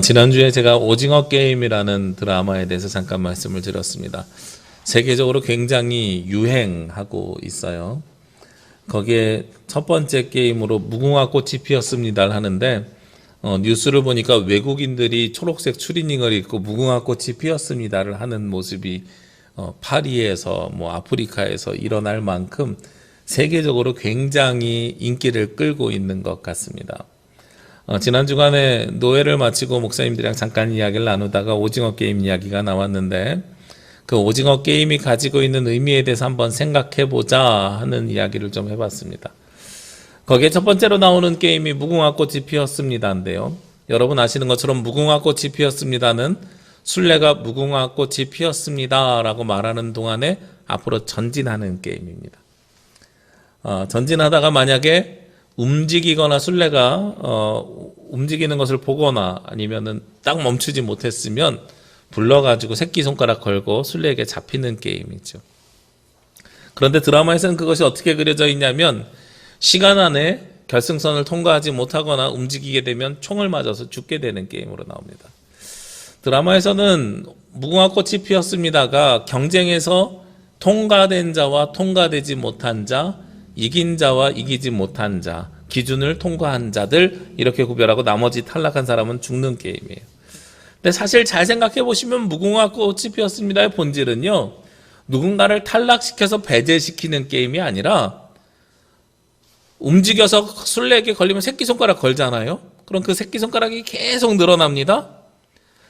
지난주에 제가 오징어 게임이라는 드라마에 대해서 잠깐 말씀을 드렸습니다. 세계적으로 굉장히 유행하고 있어요. 거기에 첫 번째 게임으로 무궁화 꽃이 피었습니다를 하는데 뉴스를 보니까 외국인들이 초록색 추리닝을 입고 무궁화 꽃이 피었습니다를 하는 모습이 파리에서 아프리카에서 일어날 만큼 세계적으로 굉장히 인기를 끌고 있는 것 같습니다. 지난 주간에 노회를 마치고 목사님들이랑 잠깐 이야기를 나누다가 오징어 게임 이야기가 나왔는데 그 오징어 게임이 가지고 있는 의미에 대해서 한번 생각해보자 하는 이야기를 좀 해봤습니다. 거기에 첫 번째로 나오는 게임이 무궁화 꽃이 피었습니다인데요. 여러분 아시는 것처럼 무궁화 꽃이 피었습니다는 술래가 무궁화 꽃이 피었습니다 라고 말하는 동안에 앞으로 전진하는 게임입니다. 전진하다가 만약에 움직이거나 술래가 움직이는 것을 보거나 아니면은 딱 멈추지 못했으면 불러가지고 새끼손가락 걸고 술래에게 잡히는 게임이죠. 그런데 드라마에서는 그것이 어떻게 그려져 있냐면 시간 안에 결승선을 통과하지 못하거나 움직이게 되면 총을 맞아서 죽게 되는 게임으로 나옵니다. 드라마에서는 무궁화 꽃이 피었습니다가 경쟁에서 통과된 자와 통과되지 못한 자, 이긴 자와 이기지 못한 자, 기준을 통과한 자들 이렇게 구별하고 나머지 탈락한 사람은 죽는 게임이에요. 근데 사실 잘 생각해 보시면 무궁화 꽃이 피었습니다의 본질은요, 누군가를 탈락시켜서 배제시키는 게임이 아니라 움직여서 술래에게 걸리면 새끼손가락 걸잖아요. 그럼 그 새끼손가락이 계속 늘어납니다.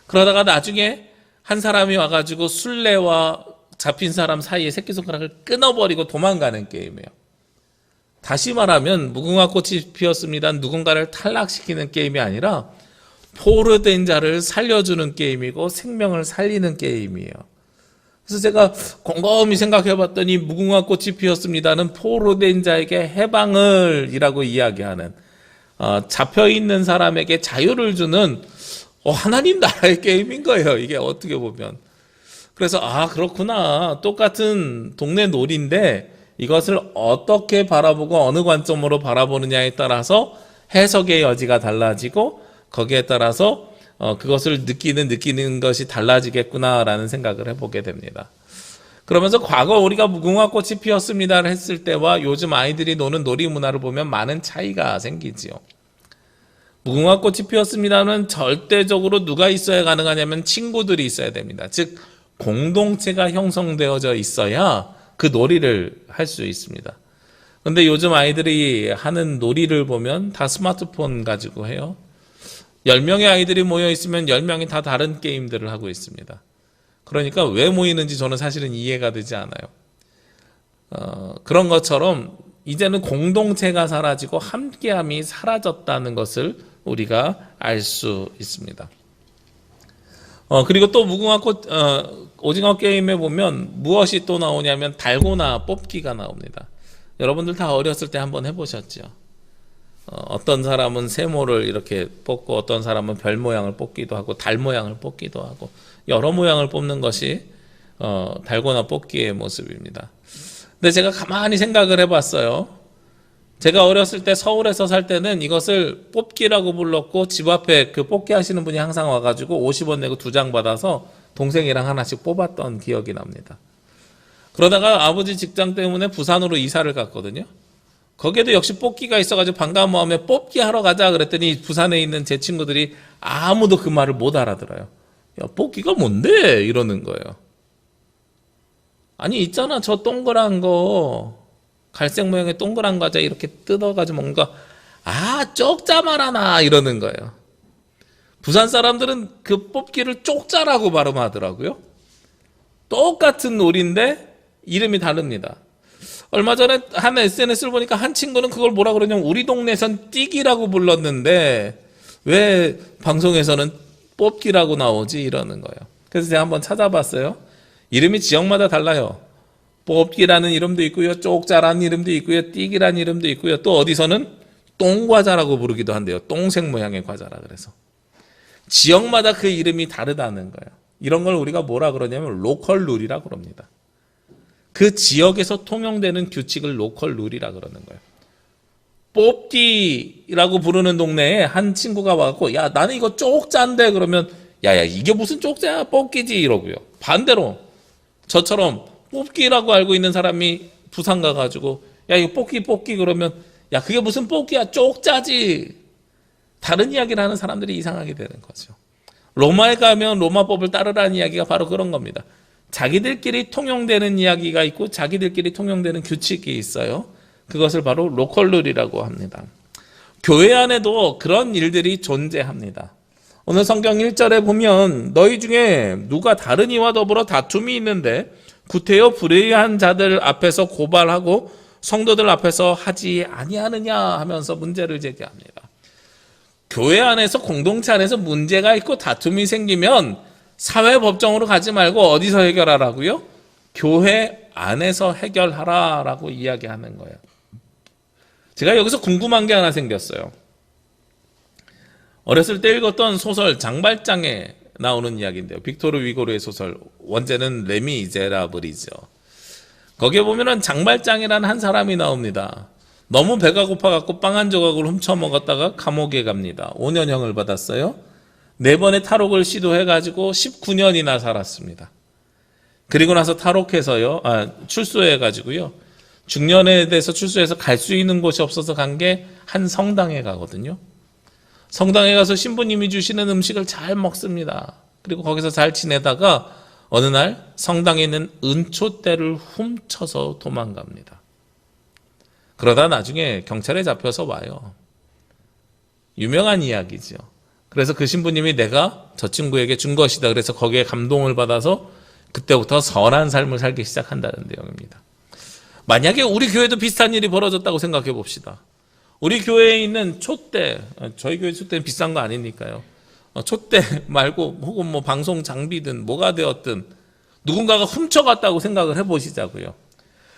그러다가 나중에 한 사람이 와가지고 술래와 잡힌 사람 사이에 새끼손가락을 끊어버리고 도망가는 게임이에요. 다시 말하면 무궁화 꽃이 피었습니다. 누군가를 탈락시키는 게임이 아니라 포로된 자를 살려주는 게임이고 생명을 살리는 게임이에요. 그래서 제가 곰곰이 생각해봤더니 무궁화 꽃이 피었습니다는 포로된 자에게 해방을 이라고 이야기하는 잡혀있는 사람에게 자유를 주는 하나님 나라의 게임인 거예요. 이게 어떻게 보면. 그래서 그렇구나. 똑같은 동네 놀이인데 이것을 어떻게 바라보고 어느 관점으로 바라보느냐에 따라서 해석의 여지가 달라지고 거기에 따라서 그것을 느끼는 것이 달라지겠구나라는 생각을 해보게 됩니다. 그러면서 과거 우리가 무궁화 꽃이 피었습니다를 했을 때와 요즘 아이들이 노는 놀이 문화를 보면 많은 차이가 생기지요. 무궁화 꽃이 피었습니다는 절대적으로 누가 있어야 가능하냐면 친구들이 있어야 됩니다. 즉 공동체가 형성되어져 있어야 그 놀이를 할 수 있습니다. 그런데 요즘 아이들이 하는 놀이를 보면 다 스마트폰 가지고 해요. 10명의 아이들이 모여 있으면 10명이 다 다른 게임들을 하고 있습니다. 그러니까 왜 모이는지 저는 사실은 이해가 되지 않아요. 그런 것처럼 이제는 공동체가 사라지고 함께함이 사라졌다는 것을 우리가 알 수 있습니다. 그리고 또 무궁화 꽃, 오징어 게임에 보면 무엇이 또 나오냐면 달고나 뽑기가 나옵니다. 여러분들 다 어렸을 때 한번 해보셨죠? 어떤 사람은 세모를 이렇게 뽑고 어떤 사람은 별 모양을 뽑기도 하고 달 모양을 뽑기도 하고 여러 모양을 뽑는 것이 달고나 뽑기의 모습입니다. 근데 제가 가만히 생각을 해봤어요. 제가 어렸을 때 서울에서 살 때는 이것을 뽑기라고 불렀고 집 앞에 그 뽑기 하시는 분이 항상 와가지고 50원 내고 2장 받아서 동생이랑 하나씩 뽑았던 기억이 납니다. 그러다가 아버지 직장 때문에 부산으로 이사를 갔거든요. 거기에도 역시 뽑기가 있어가지고 반가운 마음에 뽑기 하러 가자 그랬더니 부산에 있는 제 친구들이 아무도 그 말을 못 알아들어요. 야, 뽑기가 뭔데? 이러는 거예요. 아니 있잖아 저 동그란 거 갈색 모양의 동그란 과자 이렇게 뜯어가지고 먹는 거 쪽자 말하나 이러는 거예요. 부산 사람들은 그 뽑기를 쪽자라고 발음하더라고요. 똑같은 놀이인데 이름이 다릅니다. 얼마 전에 한 SNS를 보니까 한 친구는 그걸 뭐라 그러냐면 우리 동네에선 띠기라고 불렀는데 왜 방송에서는 뽑기라고 나오지 이러는 거예요. 그래서 제가 한번 찾아봤어요. 이름이 지역마다 달라요. 뽑기라는 이름도 있고요, 쪽자라는 이름도 있고요, 띠기라는 이름도 있고요, 또 어디서는 똥과자라고 부르기도 한대요. 똥색 모양의 과자라 그래서. 지역마다 그 이름이 다르다는 거예요. 이런 걸 우리가 뭐라 그러냐면 로컬 룰이라고 그럽니다. 그 지역에서 통용되는 규칙을 로컬 룰이라 그러는 거예요. 뽑기라고 부르는 동네에 한 친구가 와갖고 야 나는 이거 쪽자인데 그러면 야야 이게 무슨 쪽자야 뽑기지 이러고요. 반대로 저처럼 뽑기라고 알고 있는 사람이 부산 가가지고 야 이거 뽑기 그러면 야 그게 무슨 뽑기야 쪽자지. 다른 이야기를 하는 사람들이 이상하게 되는 거죠. 로마에 가면 로마법을 따르라는 이야기가 바로 그런 겁니다. 자기들끼리 통용되는 이야기가 있고 자기들끼리 통용되는 규칙이 있어요. 그것을 바로 로컬룰이라고 합니다. 교회 안에도 그런 일들이 존재합니다. 오늘 성경 1절에 보면 너희 중에 누가 다른 이와 더불어 다툼이 있는데 구태여 불의한 자들 앞에서 고발하고 성도들 앞에서 하지 아니하느냐 하면서 문제를 제기합니다. 교회 안에서 공동체 안에서 문제가 있고 다툼이 생기면 사회법정으로 가지 말고 어디서 해결하라고요? 교회 안에서 해결하라라고 이야기하는 거예요. 제가 여기서 궁금한 게 하나 생겼어요. 어렸을 때 읽었던 소설 장발장에 나오는 이야기인데요. 빅토르 위고르의 소설, 원제는 레미 이제라블이죠. 거기에 보면은 장발장이라는 한 사람이 나옵니다. 너무 배가 고파갖고 빵 한 조각을 훔쳐 먹었다가 감옥에 갑니다. 5년형을 받았어요. 4번의 탈옥을 시도해가지고 19년이나 살았습니다. 그리고 나서 탈옥해서요, 출소해가지고요, 중년에 대해서 출소해서 갈 수 있는 곳이 없어서 간 게 한 성당에 가거든요. 성당에 가서 신부님이 주시는 음식을 잘 먹습니다. 그리고 거기서 잘 지내다가 어느 날 성당에 있는 은초대를 훔쳐서 도망갑니다. 그러다 나중에 경찰에 잡혀서 와요. 유명한 이야기죠. 그래서 그 신부님이 내가 저 친구에게 준 것이다. 그래서 거기에 감동을 받아서 그때부터 선한 삶을 살기 시작한다는 내용입니다. 만약에 우리 교회도 비슷한 일이 벌어졌다고 생각해 봅시다. 우리 교회에 있는 촛대, 저희 교회 촛대는 비싼 거 아니니까요. 촛대 말고 혹은 뭐 방송 장비든 뭐가 되었든 누군가가 훔쳐갔다고 생각을 해보시자고요.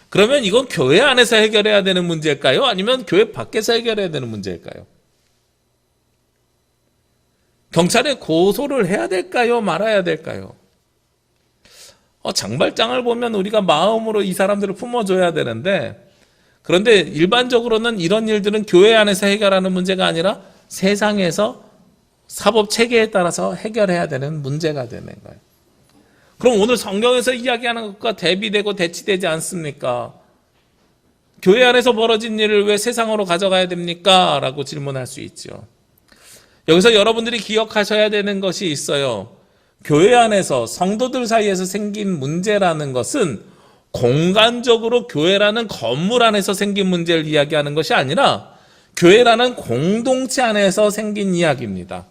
그러면 이건 교회 안에서 해결해야 되는 문제일까요? 아니면 교회 밖에서 해결해야 되는 문제일까요? 경찰에 고소를 해야 될까요? 말아야 될까요? 장발장을 보면 우리가 마음으로 이 사람들을 품어줘야 되는데, 그런데 일반적으로는 이런 일들은 교회 안에서 해결하는 문제가 아니라 세상에서 사법 체계에 따라서 해결해야 되는 문제가 되는 거예요. 그럼 오늘 성경에서 이야기하는 것과 대비되고 대치되지 않습니까? 교회 안에서 벌어진 일을 왜 세상으로 가져가야 됩니까? 라고 질문할 수 있죠. 여기서 여러분들이 기억하셔야 되는 것이 있어요. 교회 안에서 성도들 사이에서 생긴 문제라는 것은 공간적으로 교회라는 건물 안에서 생긴 문제를 이야기하는 것이 아니라 교회라는 공동체 안에서 생긴 이야기입니다.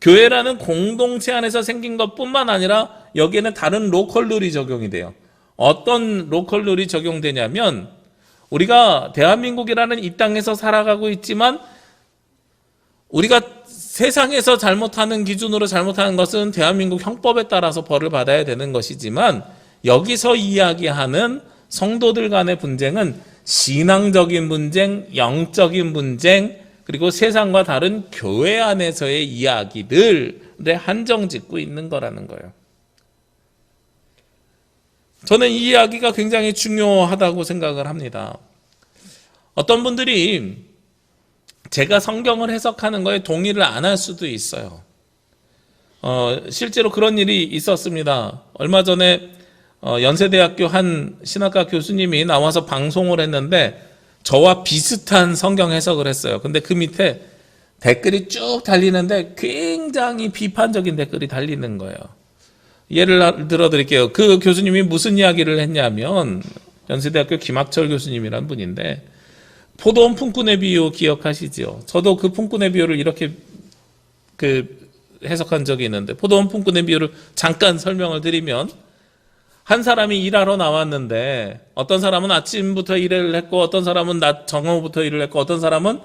교회라는 공동체 안에서 생긴 것뿐만 아니라 여기에는 다른 로컬 룰이 적용이 돼요. 어떤 로컬 룰이 적용되냐면 우리가 대한민국이라는 이 땅에서 살아가고 있지만 우리가 세상에서 잘못하는 기준으로 잘못하는 것은 대한민국 형법에 따라서 벌을 받아야 되는 것이지만 여기서 이야기하는 성도들 간의 분쟁은 신앙적인 분쟁, 영적인 분쟁, 그리고 세상과 다른 교회 안에서의 이야기들에 한정 짓고 있는 거라는 거예요. 저는 이 이야기가 굉장히 중요하다고 생각을 합니다. 어떤 분들이 제가 성경을 해석하는 거에 동의를 안 할 수도 있어요. 실제로 그런 일이 있었습니다. 얼마 전에 연세대학교 한 신학과 교수님이 나와서 방송을 했는데 저와 비슷한 성경 해석을 했어요. 근데 그 밑에 댓글이 쭉 달리는데 굉장히 비판적인 댓글이 달리는 거예요. 예를 들어 드릴게요. 그 교수님이 무슨 이야기를 했냐면 연세대학교 김학철 교수님이란 분인데 포도원 품꾼의 비유 기억하시죠? 저도 그 품꾼의 비유를 이렇게 해석한 적이 있는데 포도원 품꾼의 비유를 잠깐 설명을 드리면 한 사람이 일하러 나왔는데 어떤 사람은 아침부터 일을 했고 어떤 사람은 낮 정오부터 일을 했고 어떤 사람은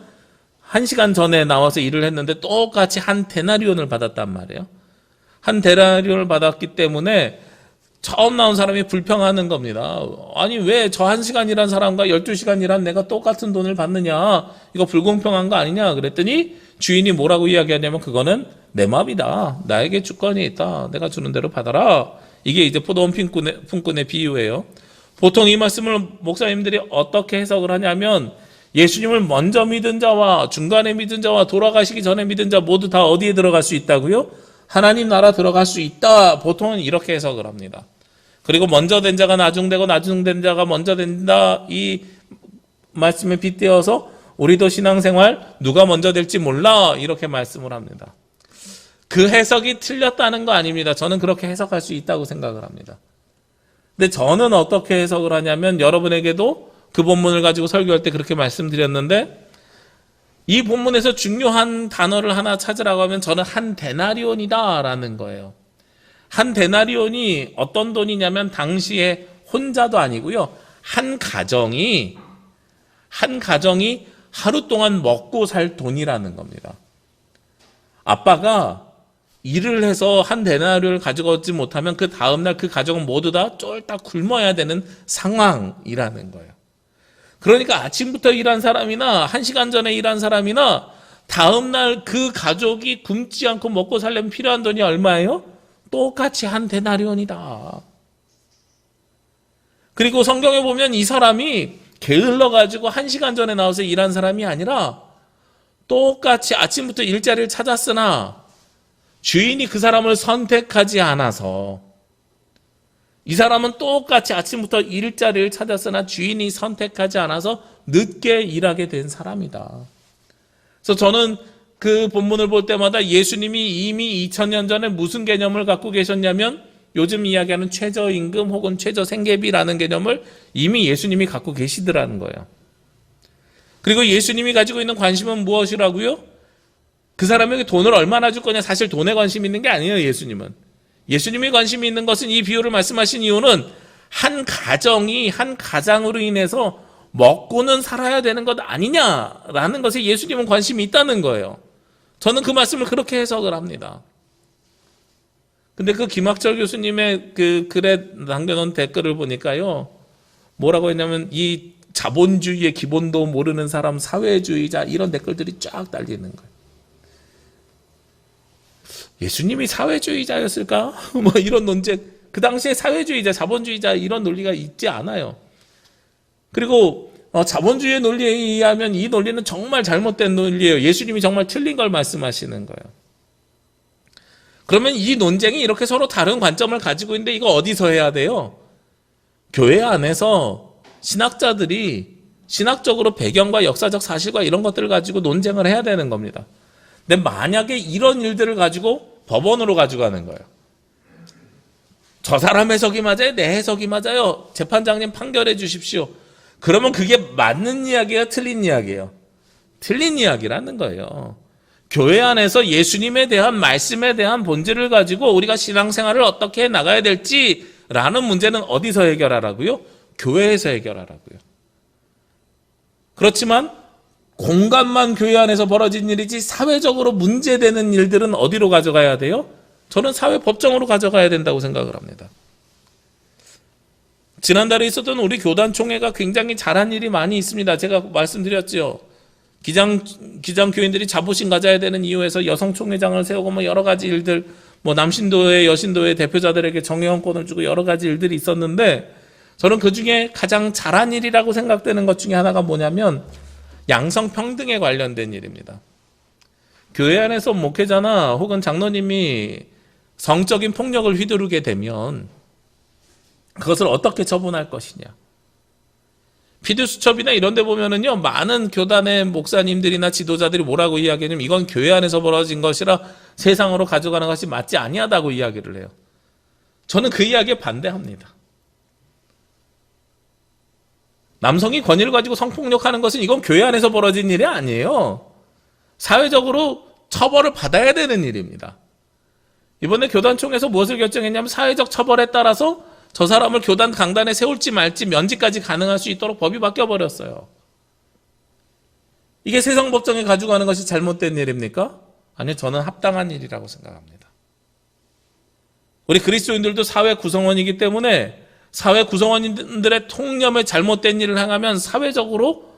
1시간 전에 나와서 일을 했는데 똑같이 한 데나리온을 받았단 말이에요. 한 데나리온을 받았기 때문에 처음 나온 사람이 불평하는 겁니다. 아니 왜 저 1시간 일한 사람과 12시간 일한 내가 똑같은 돈을 받느냐, 이거 불공평한 거 아니냐 그랬더니 주인이 뭐라고 이야기하냐면 그거는 내 맘이다, 나에게 주권이 있다, 내가 주는 대로 받아라. 이게 이제 포도원 품꾼의 비유예요. 보통 이 말씀을 목사님들이 어떻게 해석을 하냐면 예수님을 먼저 믿은 자와 중간에 믿은 자와 돌아가시기 전에 믿은 자 모두 다 어디에 들어갈 수 있다고요? 하나님 나라 들어갈 수 있다. 보통은 이렇게 해석을 합니다. 그리고 먼저 된 자가 나중되고 나중된 자가 먼저 된다. 이 말씀에 빗대어서 우리도 신앙생활 누가 먼저 될지 몰라 이렇게 말씀을 합니다. 그 해석이 틀렸다는 거 아닙니다. 저는 그렇게 해석할 수 있다고 생각을 합니다. 근데 저는 어떻게 해석을 하냐면 여러분에게도 그 본문을 가지고 설교할 때 그렇게 말씀드렸는데 이 본문에서 중요한 단어를 하나 찾으라고 하면 저는 한 데나리온이다 라는 거예요. 한 데나리온이 어떤 돈이냐면 당시에 혼자도 아니고요. 한 가정이 하루 동안 먹고 살 돈이라는 겁니다. 아빠가 일을 해서 한 데나리온을 가지고 오지 못하면 그 다음날 그 가정은 모두 다 쫄딱 굶어야 되는 상황이라는 거예요. 그러니까 아침부터 일한 사람이나 1시간 전에 일한 사람이나 다음날 그 가족이 굶지 않고 먹고 살려면 필요한 돈이 얼마예요? 똑같이 한 데나리온이다. 그리고 성경에 보면 이 사람이 게을러가지고 1시간 전에 나와서 일한 사람이 아니라 똑같이 아침부터 일자리를 찾았으나 주인이 그 사람을 선택하지 않아서 이 사람은 똑같이 아침부터 일자리를 찾았으나 주인이 선택하지 않아서 늦게 일하게 된 사람이다. 그래서 저는 그 본문을 볼 때마다 예수님이 이미 2000년 전에 무슨 개념을 갖고 계셨냐면 요즘 이야기하는 최저임금 혹은 최저생계비라는 개념을 이미 예수님이 갖고 계시더라는 거예요. 그리고 예수님이 가지고 있는 관심은 무엇이라고요? 그 사람에게 돈을 얼마나 줄 거냐, 사실 돈에 관심이 있는 게 아니에요. 예수님이 관심이 있는 것은 이 비유를 말씀하신 이유는 한 가장으로 인해서 먹고는 살아야 되는 것 아니냐라는 것에 예수님은 관심이 있다는 거예요. 저는 그 말씀을 그렇게 해석을 합니다. 근데 그 김학철 교수님의 그 글에 남겨놓은 댓글을 보니까요, 뭐라고 했냐면 이 자본주의의 기본도 모르는 사람, 사회주의자, 이런 댓글들이 쫙 달리는 거예요. 예수님이 사회주의자였을까? 뭐 이런 논쟁. 그 당시에 사회주의자, 자본주의자 이런 논리가 있지 않아요. 그리고 자본주의의 논리에 의하면 이 논리는 정말 잘못된 논리예요. 예수님이 정말 틀린 걸 말씀하시는 거예요. 그러면 이 논쟁이 이렇게 서로 다른 관점을 가지고 있는데 이거 어디서 해야 돼요? 교회 안에서 신학자들이 신학적으로 배경과 역사적 사실과 이런 것들을 가지고 논쟁을 해야 되는 겁니다. 근데 만약에 이런 일들을 가지고 법원으로 가져가는 거예요. 저 사람 해석이 맞아요? 내 해석이 맞아요? 재판장님 판결해 주십시오. 그러면 그게 맞는 이야기가 틀린 이야기예요. 틀린 이야기라는 거예요. 교회 안에서 예수님에 대한 말씀에 대한 본질을 가지고 우리가 신앙생활을 어떻게 해 나가야 될지라는 문제는 어디서 해결하라고요? 교회에서 해결하라고요. 그렇지만 공간만 교회 안에서 벌어진 일이지 사회적으로 문제되는 일들은 어디로 가져가야 돼요? 저는 사회법정으로 가져가야 된다고 생각을 합니다. 지난달에 있었던 우리 교단총회가 굉장히 잘한 일이 많이 있습니다. 제가 말씀드렸죠. 기장 교인들이 자부심 가져야 되는 이유에서 여성총회장을 세우고 뭐 여러 가지 일들, 뭐 남신도회, 여신도회 대표자들에게 정회원권을 주고 여러 가지 일들이 있었는데 저는 그 중에 가장 잘한 일이라고 생각되는 것 중에 하나가 뭐냐면 양성평등에 관련된 일입니다. 교회 안에서 목회자나 혹은 장로님이 성적인 폭력을 휘두르게 되면 그것을 어떻게 처분할 것이냐. 피드수첩이나 이런 데 보면은요, 많은 교단의 목사님들이나 지도자들이 뭐라고 이야기하냐면 이건 교회 안에서 벌어진 것이라 세상으로 가져가는 것이 맞지 아니하다고 이야기를 해요. 저는 그 이야기에 반대합니다. 남성이 권위를 가지고 성폭력하는 것은 이건 교회 안에서 벌어진 일이 아니에요. 사회적으로 처벌을 받아야 되는 일입니다. 이번에 교단총회에서 무엇을 결정했냐면 사회적 처벌에 따라서 저 사람을 교단 강단에 세울지 말지 면직까지 가능할 수 있도록 법이 바뀌어버렸어요. 이게 세상법정에 가지고 가는 것이 잘못된 일입니까? 아니요, 저는 합당한 일이라고 생각합니다. 우리 그리스도인들도 사회 구성원이기 때문에 사회 구성원들의 통념에 잘못된 일을 행하면 사회적으로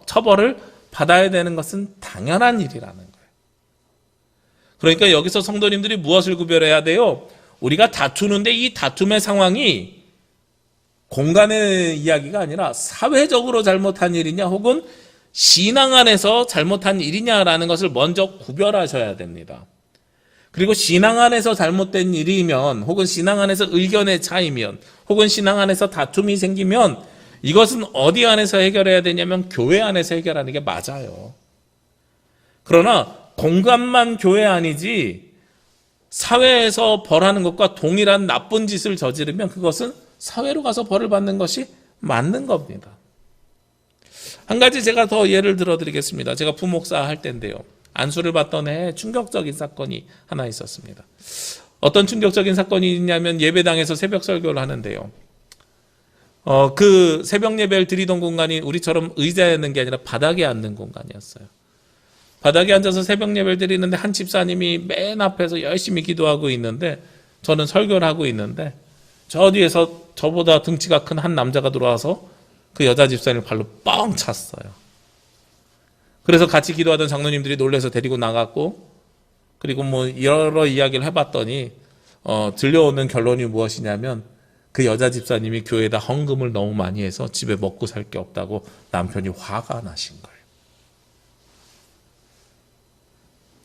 처벌을 받아야 되는 것은 당연한 일이라는 거예요. 그러니까 여기서 성도님들이 무엇을 구별해야 돼요? 우리가 다투는데 이 다툼의 상황이 공간의 이야기가 아니라 사회적으로 잘못한 일이냐 혹은 신앙 안에서 잘못한 일이냐라는 것을 먼저 구별하셔야 됩니다. 그리고 신앙 안에서 잘못된 일이면, 혹은 신앙 안에서 의견의 차이면, 혹은 신앙 안에서 다툼이 생기면 이것은 어디 안에서 해결해야 되냐면 교회 안에서 해결하는 게 맞아요. 그러나 공감만 교회 아니지 사회에서 벌하는 것과 동일한 나쁜 짓을 저지르면 그것은 사회로 가서 벌을 받는 것이 맞는 겁니다. 한 가지 제가 더 예를 들어드리겠습니다. 제가 부목사 할 때인데요. 안수를 받던 해에 충격적인 사건이 하나 있었습니다. 어떤 충격적인 사건이 있냐면 예배당에서 새벽 설교를 하는데요. 그 새벽 예배를 드리던 공간이 우리처럼 의자에 있는 게 아니라 바닥에 앉는 공간이었어요. 바닥에 앉아서 새벽 예배를 드리는데 한 집사님이 맨 앞에서 열심히 기도하고 있는데 저는 설교를 하고 있는데 저 뒤에서 저보다 등치가 큰 한 남자가 들어와서 그 여자 집사님을 발로 뻥 찼어요. 그래서 같이 기도하던 장로님들이 놀라서 데리고 나갔고, 그리고 뭐 여러 이야기를 해봤더니 들려오는 결론이 무엇이냐면 그 여자 집사님이 교회에다 헌금을 너무 많이 해서 집에 먹고 살 게 없다고 남편이 화가 나신 거예요.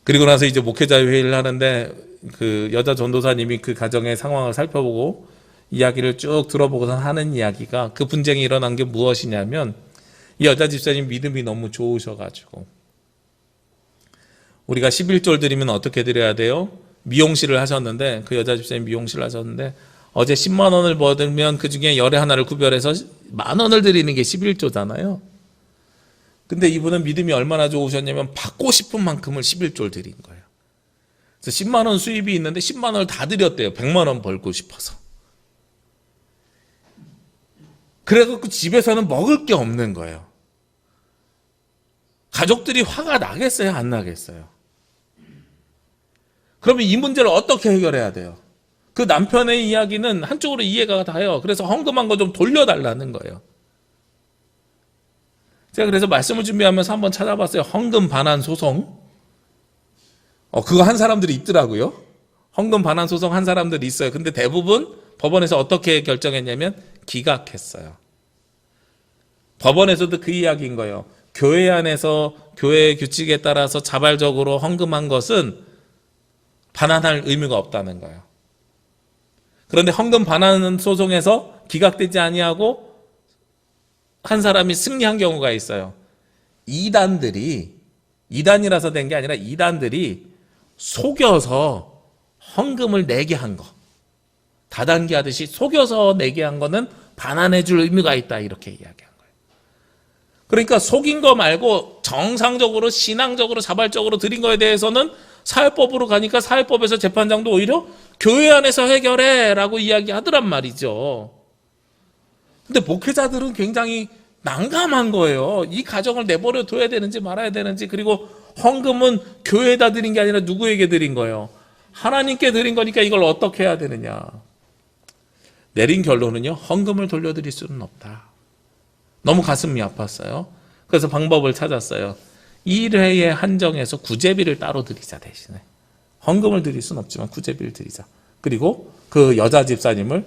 그리고 나서 이제 목회자 회의를 하는데 그 여자 전도사님이 그 가정의 상황을 살펴보고 이야기를 쭉 들어보고서 하는 이야기가, 그 분쟁이 일어난 게 무엇이냐면 이 여자 집사님 믿음이 너무 좋으셔가지고 우리가 11조를 드리면 어떻게 드려야 돼요? 미용실을 하셨는데, 그 여자 집사님 미용실을 하셨는데 어제 10만 원을 받으면 그 중에 열에 하나를 구별해서 10,000 원을 드리는 게 11조잖아요. 근데 이분은 믿음이 얼마나 좋으셨냐면 받고 싶은 만큼을 11조를 드린 거예요. 그래서 10만 원 수입이 있는데 10만 원을 다 드렸대요. 100만 원 벌고 싶어서. 그래서 그 집에서는 먹을 게 없는 거예요. 가족들이 화가 나겠어요? 안 나겠어요? 그러면 이 문제를 어떻게 해결해야 돼요? 그 남편의 이야기는 한쪽으로 이해가 다요. 그래서 헌금한 거 좀 돌려달라는 거예요. 제가 그래서 말씀을 준비하면서 한번 찾아봤어요. 헌금 반환 소송. 그거 한 사람들이 있더라고요. 헌금 반환 소송 한 사람들이 있어요. 근데 대부분 법원에서 어떻게 결정했냐면 기각했어요. 법원에서도 그 이야기인 거예요. 교회 안에서 교회의 규칙에 따라서 자발적으로 헌금한 것은 반환할 의무가 없다는 거예요. 그런데 헌금 반환 소송에서 기각되지 아니하고 한 사람이 승리한 경우가 있어요. 이단이라서 된 게 아니라 이단들이 속여서 헌금을 내게 한 거, 다단계 하듯이 속여서 내게 한 거는 반환해 줄 의무가 있다, 이렇게 이야기한 거예요. 그러니까 속인 거 말고 정상적으로 신앙적으로 자발적으로 드린 거에 대해서는 사회법으로 가니까 사회법에서 재판장도 오히려 교회 안에서 해결해 라고 이야기하더란 말이죠. 근데 목회자들은 굉장히 난감한 거예요. 이 가정을 내버려 둬야 되는지 말아야 되는지. 그리고 헌금은 교회에다 드린 게 아니라 누구에게 드린 거예요? 하나님께 드린 거니까 이걸 어떻게 해야 되느냐. 내린 결론은요, 헌금을 돌려드릴 수는 없다. 너무 가슴이 아팠어요. 그래서 방법을 찾았어요. 1회에 한정해서 구제비를 따로 드리자. 대신에 헌금을 드릴 수는 없지만 구제비를 드리자. 그리고 그 여자 집사님을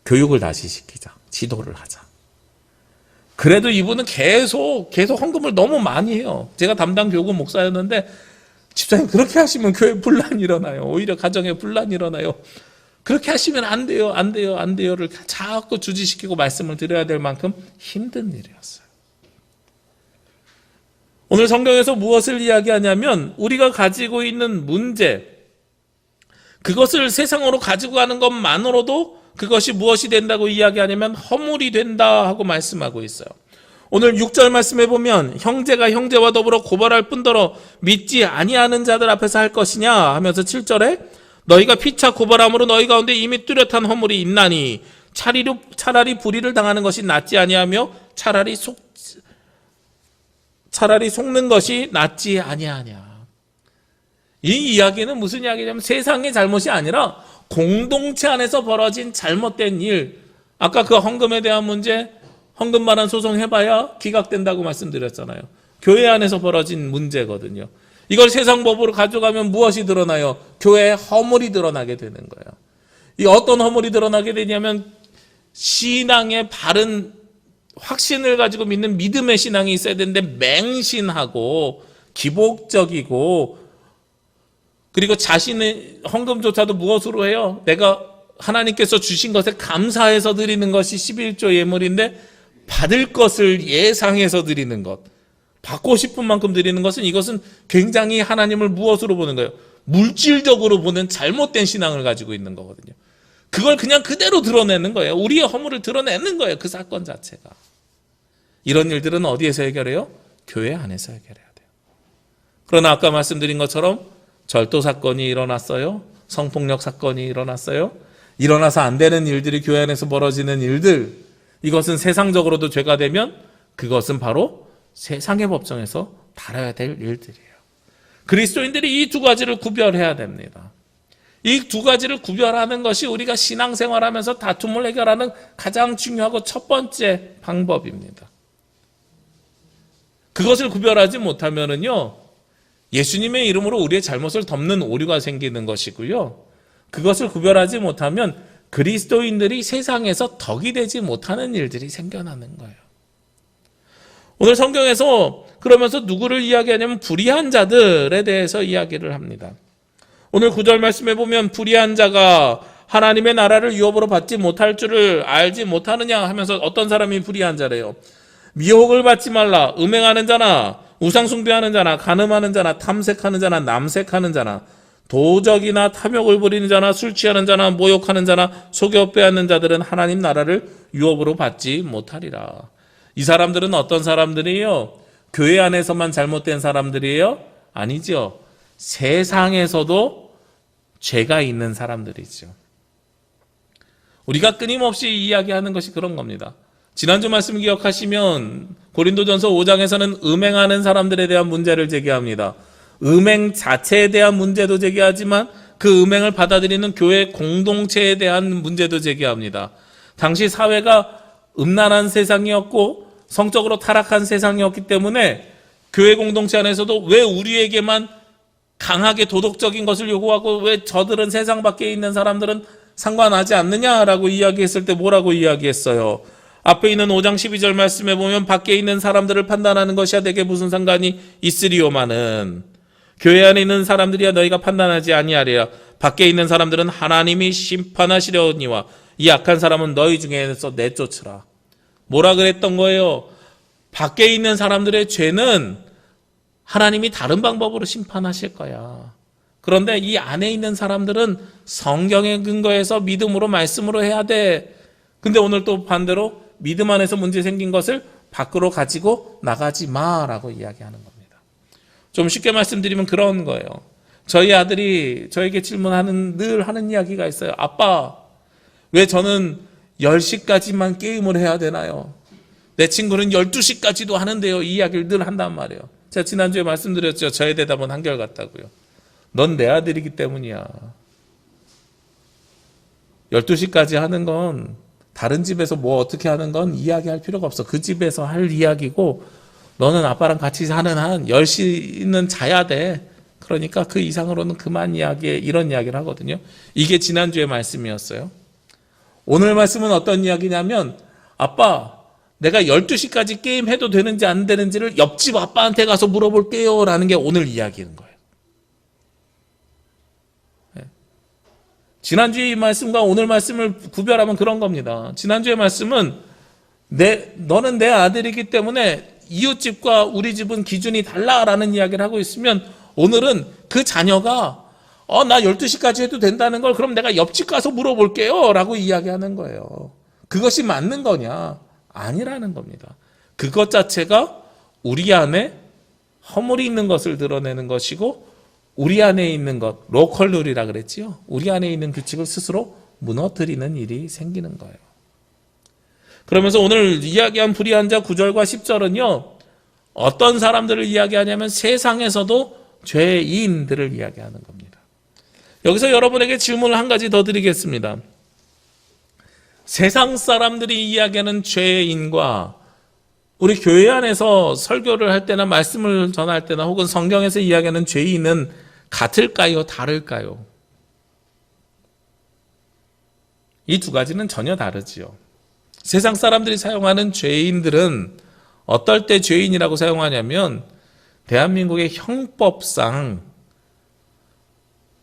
교육을 다시 시키자. 지도를 하자. 그래도 이분은 계속 헌금을 너무 많이 해요. 제가 담당 교구 목사였는데 집사님 그렇게 하시면 교회 분란이 일어나요. 오히려 가정에 분란이 일어나요. 그렇게 하시면 안 돼요를 자꾸 주지시키고 말씀을 드려야 될 만큼 힘든 일이었어요. 오늘 성경에서 무엇을 이야기하냐면 우리가 가지고 있는 문제, 그것을 세상으로 가지고 가는 것만으로도 그것이 무엇이 된다고 이야기하냐면 허물이 된다 하고 말씀하고 있어요. 오늘 6절 말씀해 보면 형제가 형제와 더불어 고발할 뿐더러 믿지 아니하는 자들 앞에서 할 것이냐 하면서 7절에 너희가 피차 고발함으로 너희 가운데 이미 뚜렷한 허물이 있나니 차라리 불의를 당하는 것이 낫지 아니하며 차라리 속는 것이 낫지 아니하냐. 이 이야기는 무슨 이야기냐면 세상의 잘못이 아니라 공동체 안에서 벌어진 잘못된 일. 아까 그 헌금에 대한 문제, 헌금 반환 소송 해봐야 기각된다고 말씀드렸잖아요. 교회 안에서 벌어진 문제거든요. 이걸 세상 법으로 가져가면 무엇이 드러나요? 교회의 허물이 드러나게 되는 거예요. 이 어떤 허물이 드러나게 되냐면 신앙의 바른 확신을 가지고 믿는 믿음의 신앙이 있어야 되는데 맹신하고 기복적이고 그리고 자신의 헌금조차도 무엇으로 해요? 내가 하나님께서 주신 것에 감사해서 드리는 것이 11조 예물인데 받을 것을 예상해서 드리는 것, 받고 싶은 만큼 드리는 것은 이것은 굉장히 하나님을 무엇으로 보는 거예요? 물질적으로 보는 잘못된 신앙을 가지고 있는 거거든요. 그걸 그냥 그대로 드러내는 거예요. 우리의 허물을 드러내는 거예요. 그 사건 자체가. 이런 일들은 어디에서 해결해요? 교회 안에서 해결해야 돼요. 그러나 아까 말씀드린 것처럼 절도 사건이 일어났어요. 성폭력 사건이 일어났어요. 일어나서 안 되는 일들이 교회 안에서 벌어지는 일들, 이것은 세상적으로도 죄가 되면 그것은 바로 세상의 법정에서 다뤄야 될 일들이에요. 그리스도인들이 이 두 가지를 구별해야 됩니다. 이 두 가지를 구별하는 것이 우리가 신앙생활하면서 다툼을 해결하는 가장 중요하고 첫 번째 방법입니다. 그것을 구별하지 못하면은요, 예수님의 이름으로 우리의 잘못을 덮는 오류가 생기는 것이고요. 그것을 구별하지 못하면 그리스도인들이 세상에서 덕이 되지 못하는 일들이 생겨나는 거예요. 오늘 성경에서 그러면서 누구를 이야기하냐면 불의한 자들에 대해서 이야기를 합니다. 오늘 9절 말씀에 보면 불의한 자가 하나님의 나라를 유업으로 받지 못할 줄을 알지 못하느냐 하면서 어떤 사람이 불의한 자래요? 미혹을 받지 말라. 음행하는 자나 우상 숭배하는 자나 간음하는 자나 탐색하는 자나 남색하는 자나 도적이나 탐욕을 부리는 자나 술 취하는 자나 모욕하는 자나 속여 빼앗는 자들은 하나님 나라를 유업으로 받지 못하리라. 이 사람들은 어떤 사람들이에요? 교회 안에서만 잘못된 사람들이에요? 아니죠. 세상에서도 죄가 있는 사람들이죠. 우리가 끊임없이 이야기하는 것이 그런 겁니다. 지난주 말씀 기억하시면 고린도전서 5장에서는 음행하는 사람들에 대한 문제를 제기합니다. 음행 자체에 대한 문제도 제기하지만 그 음행을 받아들이는 교회 공동체에 대한 문제도 제기합니다. 당시 사회가 음란한 세상이었고 성적으로 타락한 세상이었기 때문에 교회 공동체 안에서도 왜 우리에게만 강하게 도덕적인 것을 요구하고 왜 저들은 세상 밖에 있는 사람들은 상관하지 않느냐라고 이야기했을 때 뭐라고 이야기했어요? 앞에 있는 5장 12절 말씀에 보면 밖에 있는 사람들을 판단하는 것이야 내게 무슨 상관이 있으리요마는 교회 안에 있는 사람들이야 너희가 판단하지 아니하리라. 밖에 있는 사람들은 하나님이 심판하시려니와 이 악한 사람은 너희 중에서 내쫓으라. 뭐라 그랬던 거예요? 밖에 있는 사람들의 죄는 하나님이 다른 방법으로 심판하실 거야. 그런데 이 안에 있는 사람들은 성경에 근거해서 믿음으로 말씀으로 해야 돼. 근데 오늘 또 반대로 믿음 안에서 문제 생긴 것을 밖으로 가지고 나가지 마라고 이야기하는 겁니다. 좀 쉽게 말씀드리면 그런 거예요. 저희 아들이 저에게 질문하는 늘 하는 이야기가 있어요. 아빠, 왜 저는 10시까지만 게임을 해야 되나요? 내 친구는 12시까지도 하는데요. 이 이야기를 늘 한단 말이에요. 제가 지난주에 말씀드렸죠. 저의 대답은 한결같다고요. 넌 내 아들이기 때문이야. 12시까지 하는 건 다른 집에서 뭐 어떻게 하는 건 이야기할 필요가 없어. 그 집에서 할 이야기고 너는 아빠랑 같이 사는 한 10시는 자야 돼. 그러니까 그 이상으로는 그만 이야기해. 이런 이야기를 하거든요. 이게 지난주의 말씀이었어요. 오늘 말씀은 어떤 이야기냐면 아빠, 내가 12시까지 게임해도 되는지 안 되는지를 옆집 아빠한테 가서 물어볼게요 라는 게 오늘 이야기인 거예요. 지난주의 말씀과 오늘 말씀을 구별하면 그런 겁니다. 지난주의 말씀은 너는 내 아들이기 때문에 이웃집과 우리 집은 기준이 달라라는 이야기를 하고 있으면 오늘은 그 자녀가 나 12시까지 해도 된다는 걸 그럼 내가 옆집 가서 물어볼게요 라고 이야기하는 거예요. 그것이 맞는 거냐? 아니라는 겁니다. 그것 자체가 우리 안에 허물이 있는 것을 드러내는 것이고 우리 안에 있는 것, 로컬 룰이라 그랬지요. 우리 안에 있는 규칙을 스스로 무너뜨리는 일이 생기는 거예요. 그러면서 오늘 이야기한 불의한 자 9절과 10절은요. 어떤 사람들을 이야기하냐면 세상에서도 죄인들을 이야기하는 겁니다. 여기서 여러분에게 질문을 한 가지 더 드리겠습니다. 세상 사람들이 이야기하는 죄인과 우리 교회 안에서 설교를 할 때나 말씀을 전할 때나 혹은 성경에서 이야기하는 죄인은 같을까요? 다를까요? 이 두 가지는 전혀 다르지요. 세상 사람들이 사용하는 죄인들은 어떨 때 죄인이라고 사용하냐면 대한민국의 형법상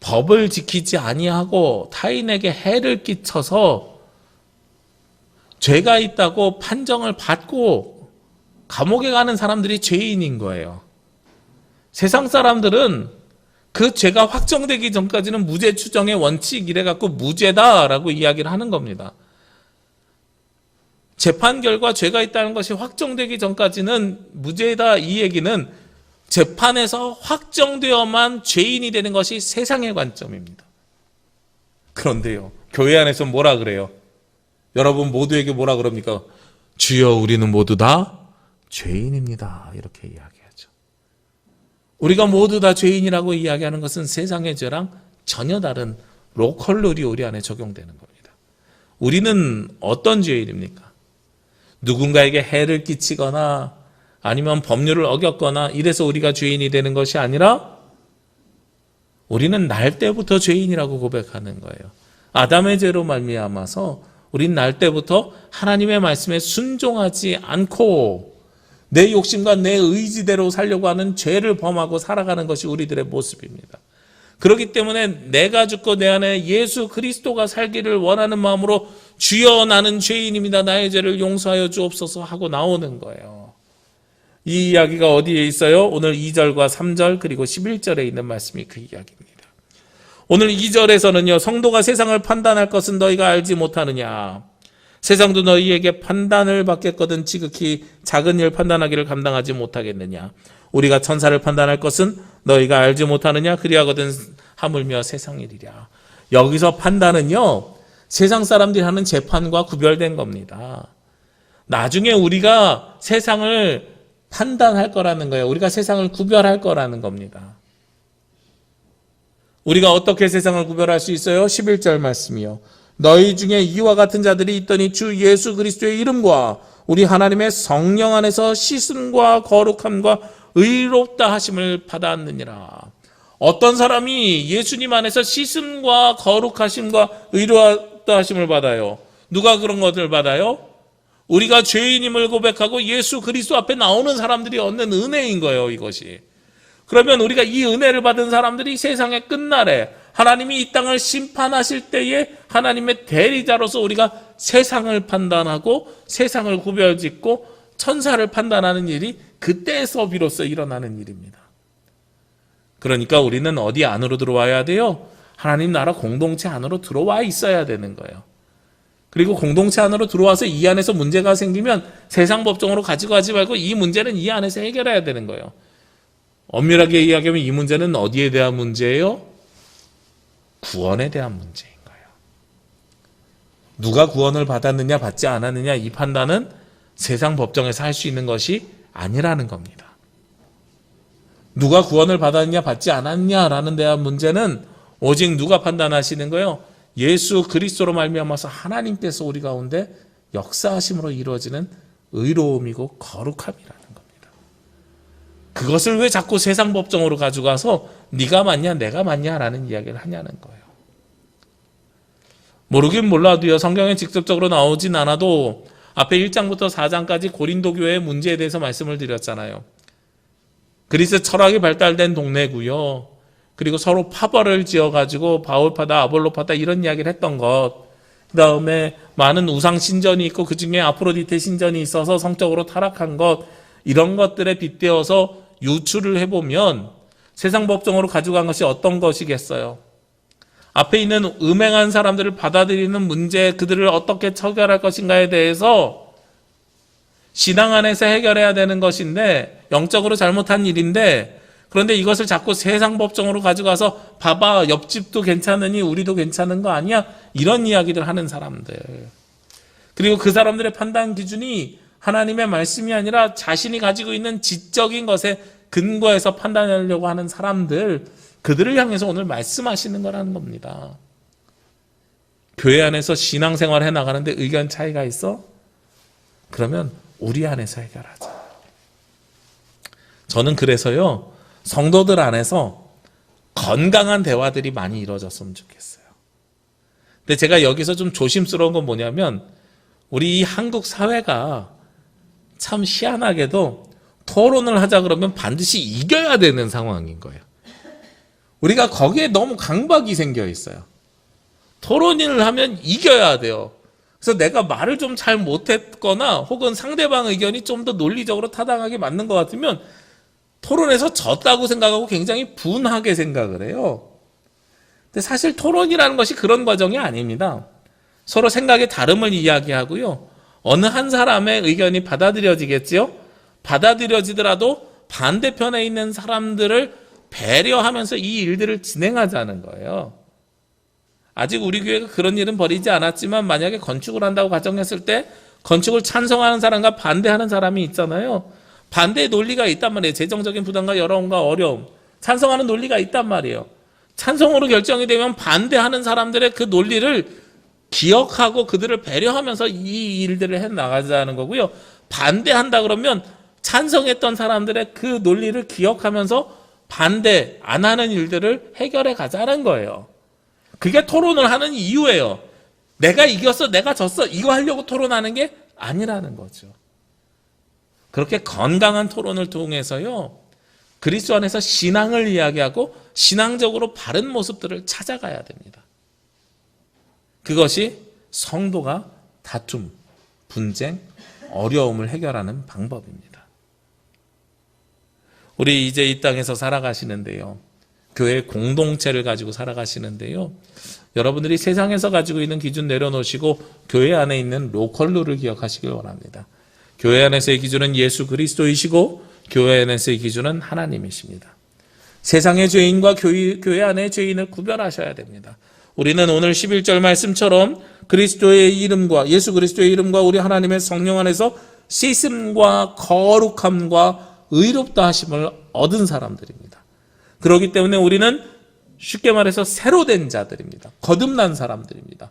법을 지키지 아니하고 타인에게 해를 끼쳐서 죄가 있다고 판정을 받고 감옥에 가는 사람들이 죄인인 거예요. 세상 사람들은 그 죄가 확정되기 전까지는 무죄 추정의 원칙 이래 갖고 무죄다라고 이야기를 하는 겁니다. 재판 결과 죄가 있다는 것이 확정되기 전까지는 무죄다 이 얘기는 재판에서 확정되어만 죄인이 되는 것이 세상의 관점입니다. 그런데요, 교회 안에서 뭐라 그래요? 여러분 모두에게 뭐라 그럽니까? 주여 우리는 모두 다 죄인입니다. 이렇게 이야기하죠. 우리가 모두 다 죄인이라고 이야기하는 것은 세상의 죄랑 전혀 다른 로컬 룰이 우리 안에 적용되는 겁니다. 우리는 어떤 죄인입니까? 누군가에게 해를 끼치거나 아니면 법률을 어겼거나 이래서 우리가 죄인이 되는 것이 아니라 우리는 날 때부터 죄인이라고 고백하는 거예요. 아담의 죄로 말미암아서 우린 날 때부터 하나님의 말씀에 순종하지 않고 내 욕심과 내 의지대로 살려고 하는 죄를 범하고 살아가는 것이 우리들의 모습입니다. 그렇기 때문에 내가 죽고 내 안에 예수 그리스도가 살기를 원하는 마음으로 주여 나는 죄인입니다. 나의 죄를 용서하여 주옵소서 하고 나오는 거예요. 이 이야기가 어디에 있어요? 오늘 2절과 3절 그리고 11절에 있는 말씀이 그 이야기입니다. 오늘 2절에서는요. 성도가 세상을 판단할 것은 너희가 알지 못하느냐. 세상도 너희에게 판단을 받겠거든 지극히 작은 일 판단하기를 감당하지 못하겠느냐. 우리가 천사를 판단할 것은 너희가 알지 못하느냐. 그리하거든 하물며 세상 일이랴. 여기서 판단은요. 세상 사람들이 하는 재판과 구별된 겁니다. 나중에 우리가 세상을 판단할 거라는 거예요. 우리가 세상을 구별할 거라는 겁니다. 우리가 어떻게 세상을 구별할 수 있어요? 11절 말씀이요. 너희 중에 이와 같은 자들이 있더니 주 예수 그리스도의 이름과 우리 하나님의 성령 안에서 씻음과 거룩함과 의롭다 하심을 받았느니라. 어떤 사람이 예수님 안에서 씻음과 거룩하심과 의롭다 하심을 받아요? 누가 그런 것을 받아요? 우리가 죄인임을 고백하고 예수 그리스도 앞에 나오는 사람들이 얻는 은혜인 거예요, 이것이. 그러면 우리가 이 은혜를 받은 사람들이 세상의 끝날에 하나님이 이 땅을 심판하실 때에 하나님의 대리자로서 우리가 세상을 판단하고 세상을 구별짓고 천사를 판단하는 일이 그때에서 비로소 일어나는 일입니다. 그러니까 우리는 어디 안으로 들어와야 돼요? 하나님 나라 공동체 안으로 들어와 있어야 되는 거예요. 그리고 공동체 안으로 들어와서 이 안에서 문제가 생기면 세상 법정으로 가지고 가지 말고 이 문제는 이 안에서 해결해야 되는 거예요. 엄밀하게 이야기하면 이 문제는 어디에 대한 문제예요? 구원에 대한 문제인 거예요. 누가 구원을 받았느냐 받지 않았느냐 이 판단은 세상 법정에서 할 수 있는 것이 아니라는 겁니다. 누가 구원을 받았느냐 받지 않았느냐라는 대한 문제는 오직 누가 판단하시는 거예요? 예수 그리스도로 말미암아서 하나님께서 우리 가운데 역사하심으로 이루어지는 의로움이고 거룩함이라는 겁니다. 그것을 왜 자꾸 세상 법정으로 가져가서 네가 맞냐 내가 맞냐라는 이야기를 하냐는 거예요. 모르긴 몰라도요. 성경에 직접적으로 나오진 않아도 앞에 1장부터 4장까지 고린도 교회의 문제에 대해서 말씀을 드렸잖아요. 그리스 철학이 발달된 동네고요. 그리고 서로 파벌을 지어가지고 바울파다 아볼로파다 이런 이야기를 했던 것. 그 다음에 많은 우상 신전이 있고 그 중에 아프로디테 신전이 있어서 성적으로 타락한 것. 이런 것들에 빗대어서 유추를 해보면 세상 법정으로 가져간 것이 어떤 것이겠어요? 앞에 있는 음행한 사람들을 받아들이는 문제, 그들을 어떻게 처결할 것인가에 대해서 신앙 안에서 해결해야 되는 것인데 영적으로 잘못한 일인데 그런데 이것을 자꾸 세상 법정으로 가져가서 봐봐 옆집도 괜찮으니 우리도 괜찮은 거 아니야? 이런 이야기를 하는 사람들. 그리고 그 사람들의 판단 기준이 하나님의 말씀이 아니라 자신이 가지고 있는 지적인 것에 근거해서 판단하려고 하는 사람들, 그들을 향해서 오늘 말씀하시는 거라는 겁니다. 교회 안에서 신앙생활 해나가는데 의견 차이가 있어? 그러면 우리 안에서 해결하자. 저는 그래서요, 성도들 안에서 건강한 대화들이 많이 이루어졌으면 좋겠어요. 근데 제가 여기서 좀 조심스러운 건 뭐냐면 우리 이 한국 사회가 참 희한하게도 토론을 하자 그러면 반드시 이겨야 되는 상황인 거예요. 우리가 거기에 너무 강박이 생겨 있어요. 토론을 하면 이겨야 돼요. 그래서 내가 말을 좀 잘 못했거나 혹은 상대방 의견이 좀 더 논리적으로 타당하게 맞는 것 같으면 토론에서 졌다고 생각하고 굉장히 분하게 생각을 해요. 근데 사실 토론이라는 것이 그런 과정이 아닙니다. 서로 생각의 다름을 이야기하고요. 어느 한 사람의 의견이 받아들여지겠지요? 받아들여지더라도 반대편에 있는 사람들을 배려하면서 이 일들을 진행하자는 거예요. 아직 우리 교회가 그런 일은 벌이지 않았지만 만약에 건축을 한다고 가정했을 때 건축을 찬성하는 사람과 반대하는 사람이 있잖아요. 반대의 논리가 있단 말이에요. 재정적인 부담과 여러움과 어려움. 찬성하는 논리가 있단 말이에요. 찬성으로 결정이 되면 반대하는 사람들의 그 논리를 기억하고 그들을 배려하면서 이 일들을 해나가자는 거고요. 반대한다 그러면 찬성했던 사람들의 그 논리를 기억하면서 반대 안 하는 일들을 해결해 가자는 거예요. 그게 토론을 하는 이유예요. 내가 이겼어, 내가 졌어 이거 하려고 토론하는 게 아니라는 거죠. 그렇게 건강한 토론을 통해서요, 그리스도 안에서 신앙을 이야기하고 신앙적으로 바른 모습들을 찾아가야 됩니다. 그것이 성도가 다툼, 분쟁, 어려움을 해결하는 방법입니다. 우리 이제 이 땅에서 살아가시는데요, 교회 공동체를 가지고 살아가시는데요, 여러분들이 세상에서 가지고 있는 기준 내려놓으시고 교회 안에 있는 로컬 룰을 기억하시길 원합니다. 교회 안에서의 기준은 예수 그리스도이시고 교회 안에서의 기준은 하나님이십니다. 세상의 죄인과 교회 안의 죄인을 구별하셔야 됩니다. 우리는 오늘 11절 말씀처럼 그리스도의 이름과 예수 그리스도의 이름과 우리 하나님의 성령 안에서 씻음과 거룩함과 의롭다 하심을 얻은 사람들입니다. 그렇기 때문에 우리는 쉽게 말해서 새로 된 자들입니다. 거듭난 사람들입니다.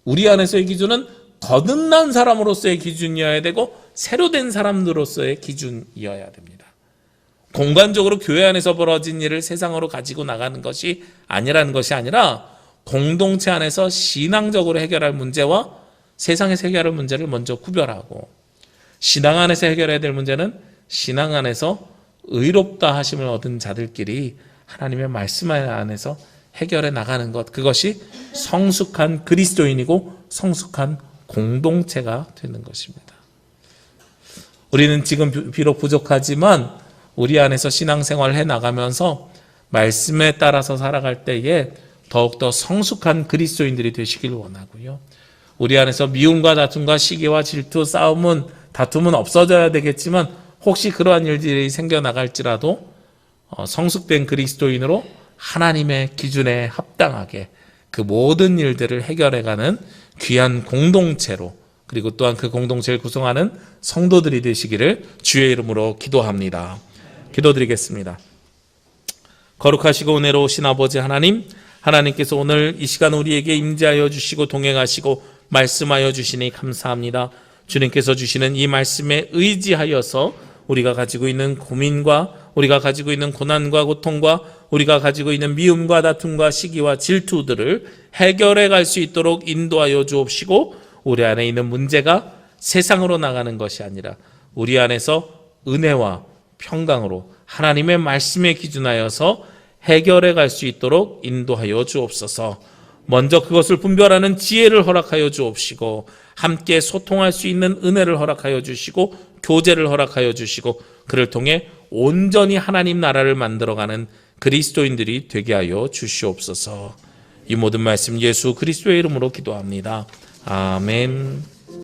우리 안에서의 기준은 거듭난 사람으로서의 기준이어야 되고 새로 된 사람들로서의 기준이어야 됩니다. 공간적으로 교회 안에서 벌어진 일을 세상으로 가지고 나가는 것이 아니라는 것이 아니라 공동체 안에서 신앙적으로 해결할 문제와 세상에서 해결할 문제를 먼저 구별하고, 신앙 안에서 해결해야 될 문제는 신앙 안에서 의롭다 하심을 얻은 자들끼리 하나님의 말씀 안에서 해결해 나가는 것, 그것이 성숙한 그리스도인이고 성숙한 공동체가 되는 것입니다. 우리는 지금 비록 부족하지만 우리 안에서 신앙생활을 해나가면서 말씀에 따라서 살아갈 때에 더욱더 성숙한 그리스도인들이 되시길 원하고요. 우리 안에서 미움과 다툼과 시기와 질투, 싸움은, 다툼은 없어져야 되겠지만 혹시 그러한 일들이 생겨나갈지라도 성숙된 그리스도인으로 하나님의 기준에 합당하게 그 모든 일들을 해결해가는 귀한 공동체로, 그리고 또한 그 공동체를 구성하는 성도들이 되시기를 주의 이름으로 기도합니다. 기도드리겠습니다. 거룩하시고 은혜로우신 아버지 하나님, 하나님께서 오늘 이 시간 우리에게 임재하여 주시고 동행하시고 말씀하여 주시니 감사합니다. 주님께서 주시는 이 말씀에 의지하여서 우리가 가지고 있는 고민과 우리가 가지고 있는 고난과 고통과 우리가 가지고 있는 미움과 다툼과 시기와 질투들을 해결해 갈 수 있도록 인도하여 주옵시고, 우리 안에 있는 문제가 세상으로 나가는 것이 아니라 우리 안에서 은혜와 평강으로 하나님의 말씀에 기준하여서 해결해 갈 수 있도록 인도하여 주옵소서. 먼저 그것을 분별하는 지혜를 허락하여 주옵시고, 함께 소통할 수 있는 은혜를 허락하여 주시고, 교제를 허락하여 주시고, 그를 통해 온전히 하나님 나라를 만들어가는 그리스도인들이 되게 하여 주시옵소서. 이 모든 말씀 예수 그리스도의 이름으로 기도합니다. 아멘.